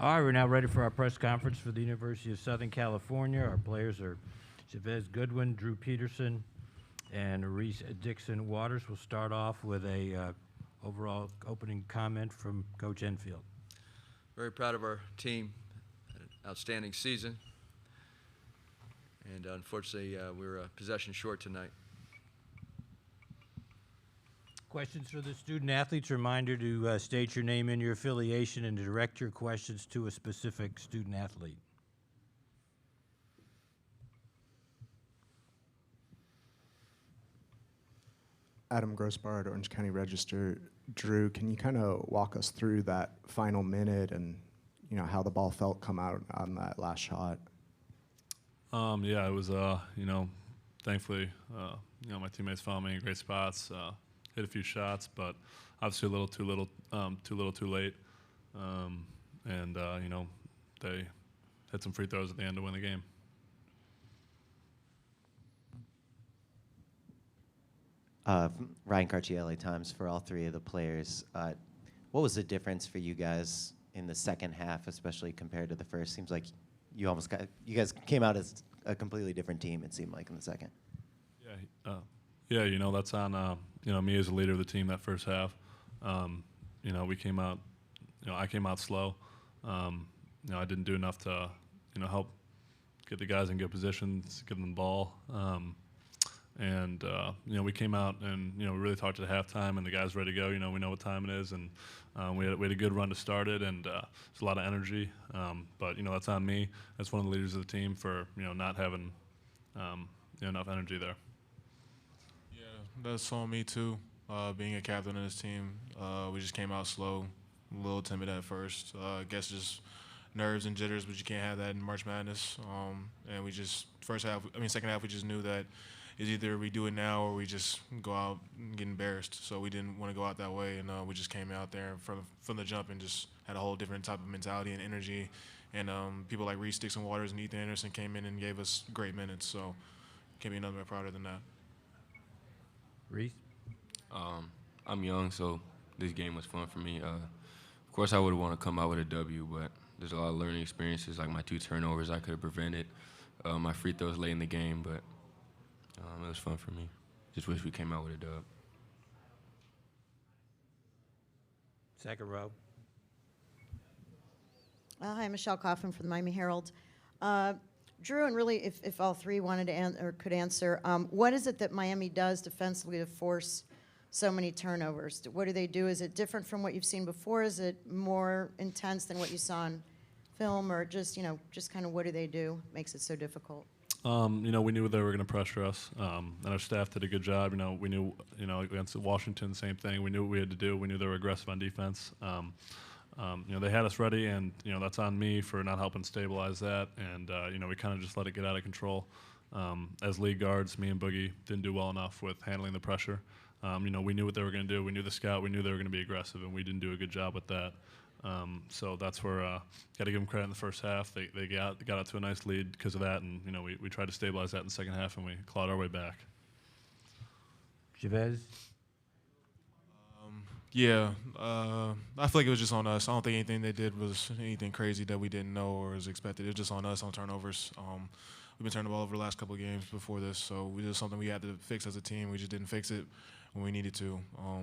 All right, we're now ready for our press conference for the University of Southern California. Our players are Chevez, Goodwin, Drew Peterson, and Reese Dixon-Waters. We'll start off with a overall opening comment from Coach Enfield. Very proud of our team. Had an outstanding season. And unfortunately, we were a possession short tonight. Questions for the student athletes. Reminder to state your name and your affiliation and to direct your questions to a specific student athlete. Adam Grossbar at Orange County Register. Drew, can you kind of walk us through that final minute and how the ball felt come out on that last shot? Yeah, it was thankfully my teammates found me in great spots. Hit a few shots, but obviously a little too late. They hit some free throws at the end to win the game. Ryan Cartier, LA Times, for all three of the players. What was the difference for you guys in the second half, especially compared to the first? Seems like you guys came out as a completely different team, it seemed like, in the second. Yeah, that's on me as a leader of the team that first half. We came out, I came out slow. I didn't do enough to, help get the guys in good positions, give them the ball. We came out and, we really talked at halftime, and the guys ready to go. We know what time it is, and we had a good run to start it, and it's a lot of energy. But that's on me as one of the leaders of the team for, not having enough energy there. Yeah, that's on me too. Being a captain of this team, we just came out slow, a little timid at first. I guess just nerves and jitters, but you can't have that in March Madness. And we just second half, we just knew that it's either we do it now or we just go out and get embarrassed. So we didn't want to go out that way, and we just came out there from the jump and just had a whole different type of mentality and energy. And people like Reese Dixon-Waters and Ethan Anderson came in and gave us great minutes. So can't be nothing but prouder than that. Reese? I'm young, so this game was fun for me. Of course, I would have wanted to come out with a W, but there's a lot of learning experiences, like my 2 turnovers I could have prevented, my free throws late in the game, but it was fun for me. Just wish we came out with a dub. Second row. Hi, I'm Michelle Coffin from the Miami Herald. Drew, and really, if all three wanted to or could answer, what is it that Miami does defensively to force so many turnovers? What do they do? Is it different from what you've seen before? Is it more intense than what you saw in film, or just kind of what do they do makes it so difficult? We knew they were going to pressure us, and our staff did a good job. We knew, against Washington, same thing. We knew what we had to do. We knew they were aggressive on defense. They had us ready, and that's on me for not helping stabilize that. And we kind of just let it get out of control. As lead guards, me and Boogie didn't do well enough with handling the pressure. We knew what they were going to do. We knew the scout. We knew they were going to be aggressive, and we didn't do a good job with that. So that's where got to give them credit in the first half. They got out to a nice lead because of that, and we tried to stabilize that in the second half, and we clawed our way back. Chevez? I feel like it was just on us. I don't think anything they did was anything crazy that we didn't know or was expected. It was just on us on turnovers. We've been turning the ball over the last couple of games before this, so we did something we had to fix as a team. We just didn't fix it when we needed to.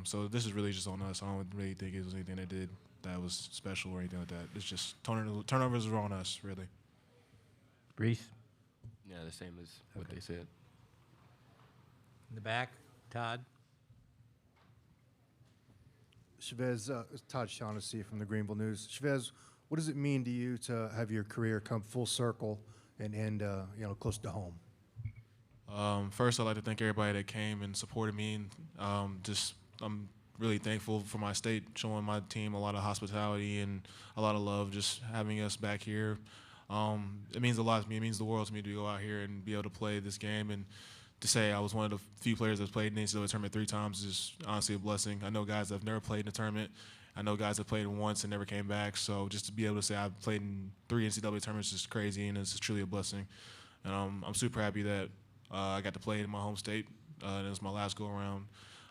So this is really just on us. I don't really think it was anything they did that was special or anything like that. It's just turnovers were on us, really. Reese? Yeah, the same as what they said. In the back, Todd? Chevez, Todd Shaughnessy from the Greenville News. Chevez, what does it mean to you to have your career come full circle and end, close to home? First, I'd like to thank everybody that came and supported me. And I'm really thankful for my state showing my team a lot of hospitality and a lot of love, just having us back here. It means a lot to me. It means the world to me to go out here and be able to play this game. And to say I was one of the few players that's played in the NCAA Tournament 3 times is honestly a blessing. I know guys that have never played in the tournament. I know guys that played it once and never came back. So just to be able to say I've played in 3 NCAA tournaments is crazy, and it's truly a blessing. And I'm super happy that I got to play in my home state, and it was my last go-around.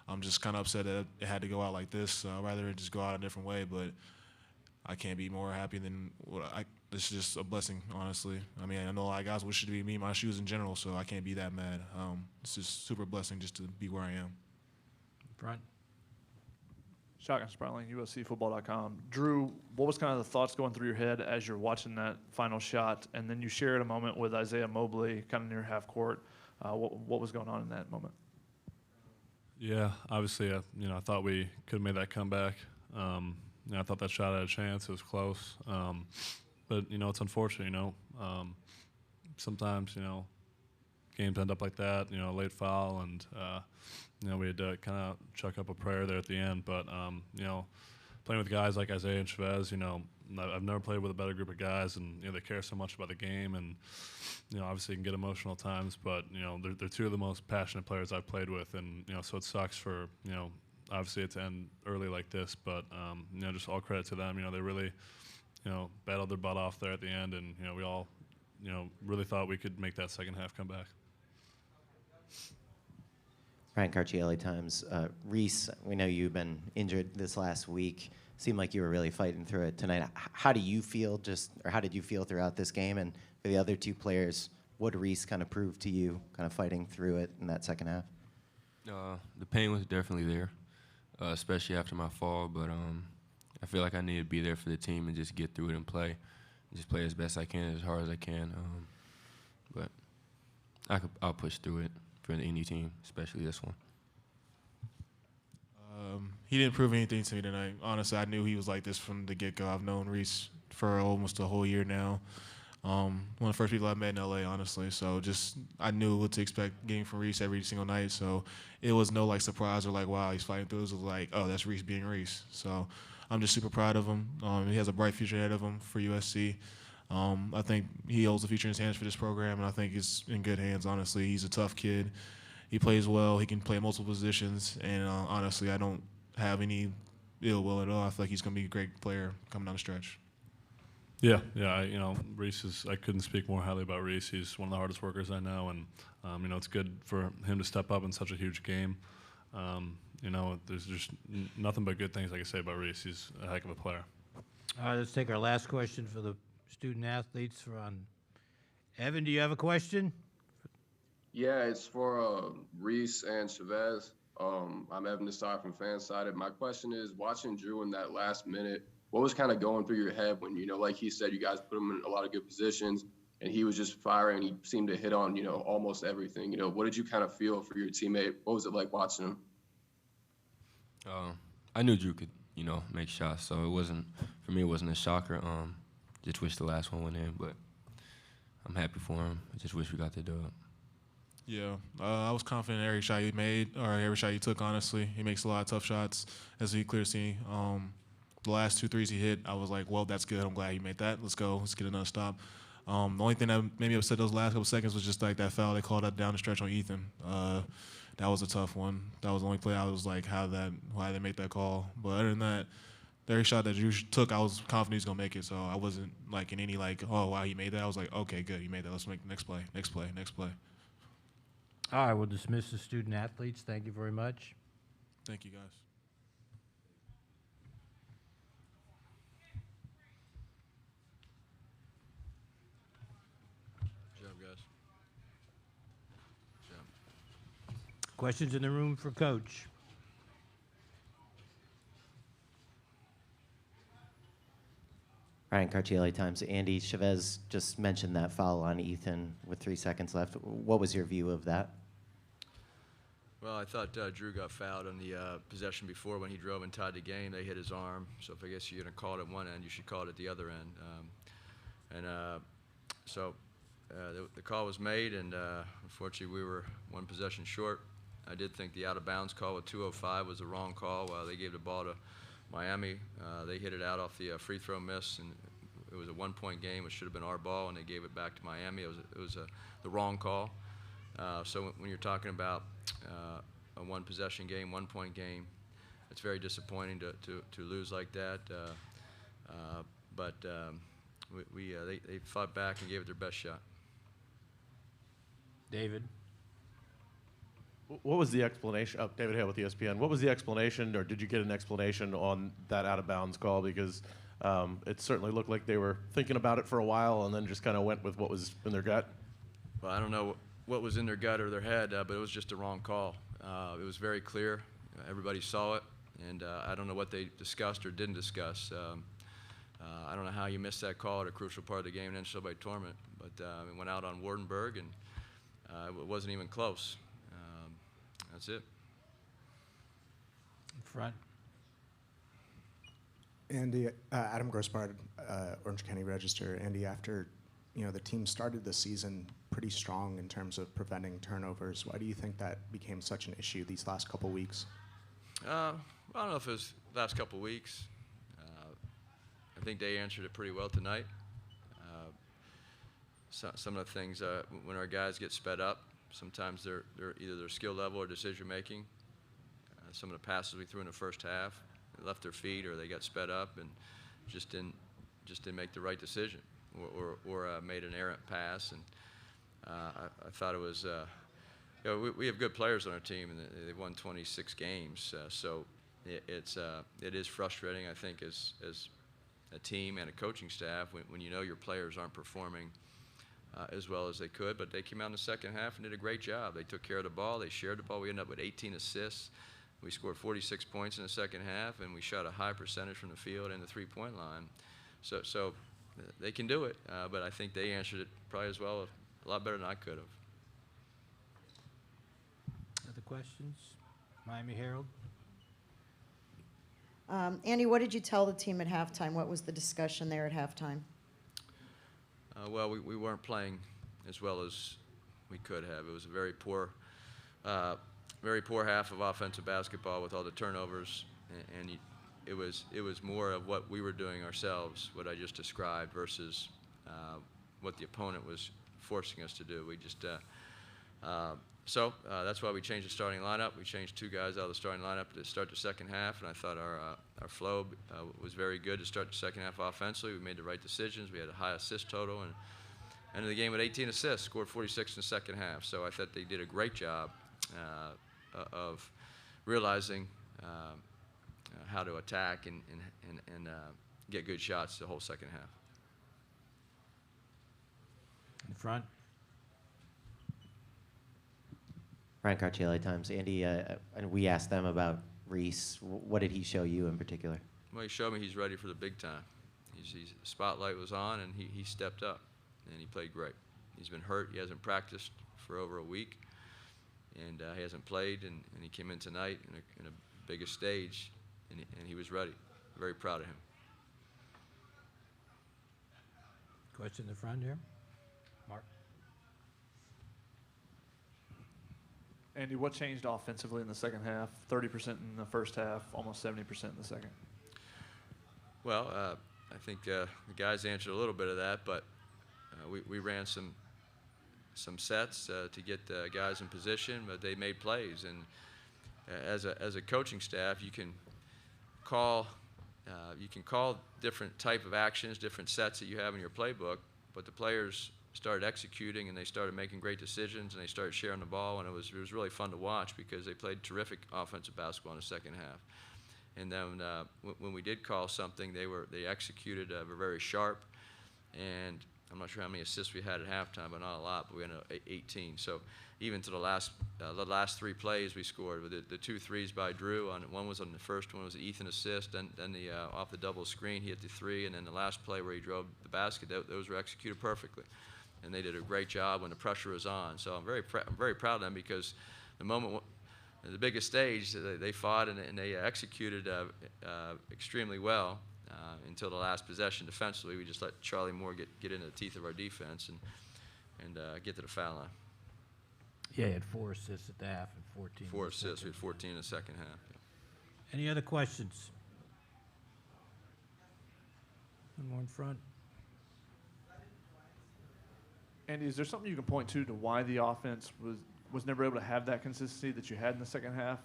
I'm just kind of upset that it had to go out like this. I'd rather it just go out a different way. But I can't be more happy than it's just a blessing, honestly. I mean, I know a lot of guys wish it to be me in my shoes in general, so I can't be that mad. It's just super blessing just to be where I am. Front. Shotgun Sproutling, USCFootball.com. Drew, what was kind of the thoughts going through your head as you're watching that final shot? And then you shared a moment with Isaiah Mobley kind of near half court. What was going on in that moment? Yeah, obviously, I thought we could have made that comeback. I thought that shot had a chance. It was close. But, it's unfortunate, sometimes, games end up like that, late foul, and, we had to kind of chuck up a prayer there at the end. But, playing with guys like Isaiah and Chevez, I've never played with a better group of guys, and, they care so much about the game, and, obviously it can get emotional at times, but, they're two of the most passionate players I've played with, and, so it sucks for, obviously it's to end early like this, but, just all credit to them. They really, battled their butt off there at the end, and, we all, really thought we could make that second half come back. Ryan Cartier, LA Times. Reese, we know you've been injured this last week. Seemed like you were really fighting through it tonight. How do you feel how did you feel throughout this game? And for the other two players, what did Reese kind of prove to you, kind of fighting through it in that second half? The pain was definitely there, especially after my fall, but I feel like I need to be there for the team and just get through it and play. Just play as best I can, as hard as I can. But I'll push through it for any team, especially this one. He didn't prove anything to me tonight. Honestly, I knew he was like this from the get-go. I've known Reese for almost a whole year now. One of the first people I met in LA, honestly. So I knew what to expect getting from Reese every single night. So it was no surprise or wow, he's fighting through. It was like, oh, that's Reese being Reese. So I'm just super proud of him. He has a bright future ahead of him for USC. I think he holds the future in his hands for this program, and I think it's in good hands, honestly. He's a tough kid. He plays well. He can play multiple positions, and honestly, I don't have any ill will at all. I feel like he's going to be a great player coming down the stretch. Yeah. Reese I couldn't speak more highly about Reese. He's one of the hardest workers I know, and, it's good for him to step up in such a huge game. There's just nothing but good things I can say about Reese. He's a heck of a player. All right, let's take our last question for the student athletes. Evan, do you have a question? Yeah, it's for Reese and Chevez. I'm Evan Desai from Fansided. My question is, watching Drew in that last minute, what was kind of going through your head when, like he said, you guys put him in a lot of good positions, and he was just firing. He seemed to hit on, almost everything. What did you kind of feel for your teammate? What was it like watching him? I knew Drew could, make shots, so for me, it wasn't a shocker. Just wish the last one went in, but I'm happy for him. I just wish we got the dub. Yeah, I was confident in every shot he made, or every shot he took, honestly. He makes a lot of tough shots, as we clearly see. The last 2 threes he hit, I was like, well, that's good. I'm glad he made that. Let's go. Let's get another stop. The only thing that made me upset those last couple seconds was just like that foul they called out down the stretch on Ethan. That was a tough one. That was the only play I was like, why they make that call. But other than that, every shot that Drew took, I was confident he was going to make it. So I wasn't like in any oh, wow, he made that. I was like, okay, good, he made that. Let's make the next play, next play, next play. All right, we'll dismiss the student athletes. Thank you very much. Thank you, guys. Good job, guys. Good job. Questions in the room for Coach? Ryan Cartier, LA Times. Andy, Chevez just mentioned that foul on Ethan with 3 seconds left. What was your view of that? Well, I thought Drew got fouled on the possession before when he drove and tied the game. They hit his arm. So if I guess you're going to call it at one end, you should call it at the other end. So the call was made, and unfortunately we were one possession short. I did think the out-of-bounds call with 2:05 was the wrong call. They gave the ball to Miami. They hit it out off the free throw miss, and it was a 1-point game. It should have been our ball, and they gave it back to Miami. It was the wrong call. So when you're talking about a one-possession game, 1-point game, it's very disappointing to lose like that. But they fought back and gave it their best shot. David? What was the explanation? David Hale with ESPN. What was the explanation, or did you get an explanation on that out-of-bounds call? Because It certainly looked like they were thinking about it for a while and then just kind of went with what was in their gut. Well, I don't know what was in their gut or their head, but it was just a wrong call. It was very clear. Everybody saw it, and I don't know what they discussed or didn't discuss. I don't know how you missed that call at a crucial part of the game in the NCAA Tournament, but it went out on Wardenberg, and it wasn't even close. That's it. In front. Andy, Adam Grossbar, Orange County Register. Andy, after the team started the season pretty strong in terms of preventing turnovers, why do you think that became such an issue these last couple weeks? I don't know if it was last couple of weeks. I think they answered it pretty well tonight. Some of the things, when our guys get sped up, sometimes they're either their skill level or decision making. Some of the passes we threw in the first half, they left their feet or they got sped up and just didn't make the right decision or made an errant pass. And I thought it was, we have good players on our team, and they've won 26 games. So it is frustrating, I think, as a team and a coaching staff when you know your players aren't performing as well as they could. But they came out in the second half and did a great job. They took care of the ball. They shared the ball. We ended up with 18 assists. We scored 46 points in the second half, and we shot a high percentage from the field and the three-point line. So they can do it, but I think they answered it probably as well, a lot better than I could have. Other questions? Miami Herald. Andy, what did you tell the team at halftime? What was the discussion there at halftime? Well, we weren't playing as well as we could have. It was a very poor half of offensive basketball with all the turnovers, and it was more of what we were doing ourselves, what I just described, versus what the opponent was forcing us to do. We just so that's why we changed the starting lineup. We changed two guys out of the starting lineup to start the second half, and I thought our flow was very good to start the second half offensively. We made the right decisions. We had a high assist total, and ended the game with 18 assists, scored 46 in the second half. So I thought they did a great job of realizing how to attack and get good shots the whole second half. In front. Ryan Cartier, LA Times. Andy, and we asked them about Reese. What did he show you in particular? Well, he showed me he's ready for the big time. The spotlight was on, and he stepped up, and he played great. He's been hurt. He hasn't practiced for over a week, and he hasn't played, and he came in tonight in a bigger stage, and he was ready. Very proud of him. Question in the front here. Mark. Andy, what changed offensively in the second half? 30% in the first half, almost 70% in the second. Well, I think the guys answered a little bit of that, but we ran some sets to get guys in position, but they made plays. And as a coaching staff, you can call different type of actions, different sets that you have in your playbook, but the players started executing, and they started making great decisions, and they started sharing the ball, and it was really fun to watch because they played terrific offensive basketball in the second half. And then when we did call something, they executed, were very sharp, and I'm not sure how many assists we had at halftime, but not a lot, but we ended up 18. So even to the last three plays we scored, with the 2 threes by Drew, one was on the first one was an Ethan assist, then the off the double screen he hit the 3, and then the last play where he drove the basket, those were executed perfectly. And they did a great job when the pressure was on. So I'm very proud of them, because the moment, the biggest stage, they fought and they executed extremely well until the last possession. Defensively, we just let Charlie Moore get into the teeth of our defense and get to the foul line. Yeah, he had 4 assists at the half and 14. 4 assists. We had 14 in the second half. Yeah. Any other questions? One more in front. Andy, is there something you can point to why the offense was never able to have that consistency that you had in the second half,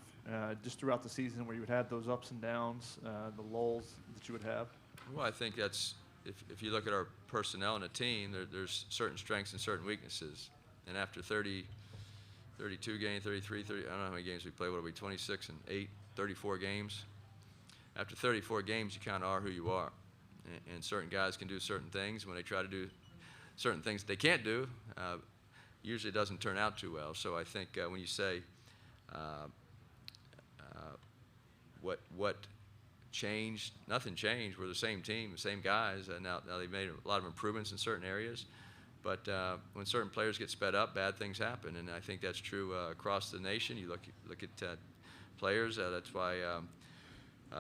just throughout the season, where you would have those ups and downs, the lulls that you would have? Well, I think that's, if you look at our personnel in a team, there's certain strengths and certain weaknesses. And after 32 games, 33, I don't know how many games we played, what are we, 26 and 8, 34 games? After 34 games, you kind of are who you are. and certain guys can do certain things. When they try to do certain things they can't do, usually it doesn't turn out too well. So I think when you say what changed, nothing changed. We're the same team, the same guys. Now they've made a lot of improvements in certain areas. But when certain players get sped up, bad things happen, and I think that's true across the nation. You look at players. That's why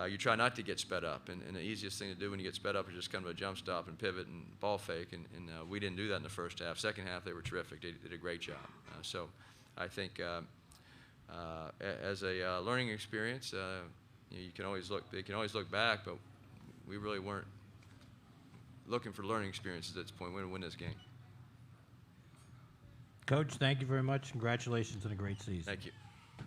you try not to get sped up. And the easiest thing to do when you get sped up is just come to a jump stop and pivot and ball fake. And we didn't do that in the first half. Second half, they were terrific. They did a great job. So I think as a learning experience, you can always look. They can always look back, but we really weren't looking for learning experiences at this point. We're going to win this game. Coach, thank you very much. Congratulations on a great season. Thank you.